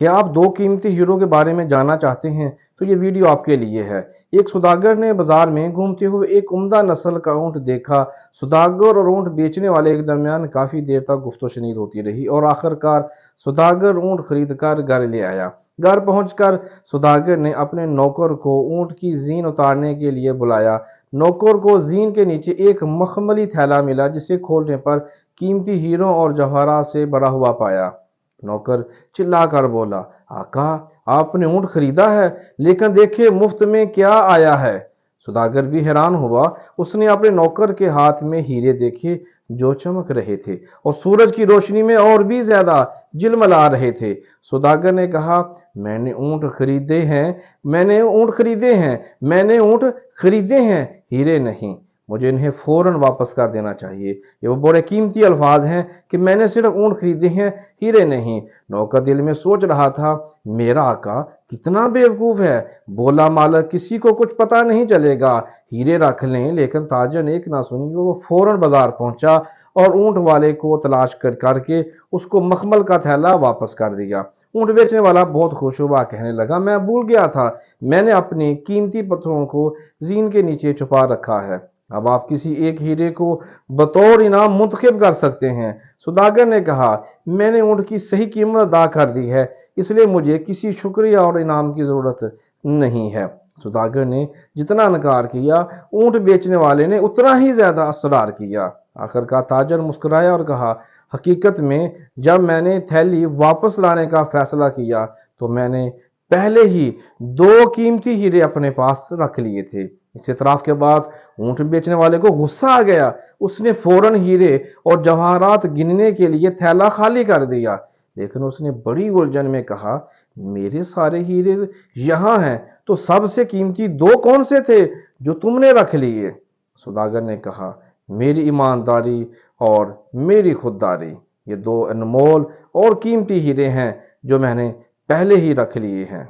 क्या आप दो कीमती हीरो के बारे में जानना चाहते हैं तो ये वीडियो आपके लिए है। एक सौदागर ने बाजार में घूमते हुए एक उम्दा नस्ल का ऊंट देखा। सौदागर और ऊंट बेचने वाले के दरमियान काफी देर तक गुफ्तगू होती रही और आखिरकार सौदागर ऊंट खरीद कर घर ले आया। घर पहुंचकर सौदागर ने अपने नौकर को ऊंट की जीन उतारने के लिए बुलाया। नौकर को जीन के नीचे एक मखमली थैला मिला जिसे खोलने पर कीमती हीरों और जवाहरात से भरा हुआ पाया। नौकर चिल्लाकर बोला, आका, आपने ऊंट खरीदा है, लेकिन देखिए मुफ्त में क्या आया है। सौदागर भी हैरान हुआ। उसने अपने नौकर के हाथ में हीरे देखे जो चमक रहे थे और सूरज की रोशनी में और भी ज्यादा झिलमिला रहे थे। सौदागर ने कहा, मैंने ऊंट खरीदे हैं, हीरे नहीं। मुझे इन्हें फौरन वापस कर देना चाहिए। ये वो बड़े कीमती अल्फाज हैं कि मैंने सिर्फ ऊंट खरीदे हैं, हीरे नहीं। नौकर दिल में सोच रहा था, मेरा आका कितना बेवकूफ है। बोला, मालक, किसी को कुछ पता नहीं चलेगा, हीरे रख लें। लेकिन ताजर ने एक ना सुनी। वो फौरन बाजार पहुंचा और ऊंट वाले को तलाश करके उसको मखमल का थैला वापस कर दिया। ऊंट बेचने वाला बहुत खुश हुआ, कहने लगा, मैं भूल गया था, मैंने अपने कीमती पत्थरों को जीन के नीचे छुपा रखा है। अब आप किसी एक हीरे को बतौर इनाम मुंतखब कर सकते हैं। सौदागर ने कहा, मैंने ऊंट की सही कीमत अदा कर दी है, इसलिए मुझे किसी शुक्रिया और इनाम की जरूरत नहीं है। सौदागर ने जितना इनकार किया, ऊंट बेचने वाले ने उतना ही ज्यादा असरार किया। आखिरकार ताजर मुस्कुराया और कहा, हकीकत में जब मैंने थैली वापस लाने का फैसला किया तो मैंने पहले ही दो कीमती हीरे अपने पास रख लिए थे। इस इतराफ के बाद ऊंट बेचने वाले को गुस्सा आ गया। उसने फौरन हीरे और जवाहरात गिनने के लिए थैला खाली कर दिया। लेकिन उसने बड़ी उलझन में कहा, मेरे सारे हीरे यहाँ हैं, तो सबसे कीमती दो कौन से थे जो तुमने रख लिए? सौदागर ने कहा, मेरी ईमानदारी और मेरी खुददारी, ये दो अनमोल और कीमती हीरे हैं जो मैंने पहले ही रख लिए हैं।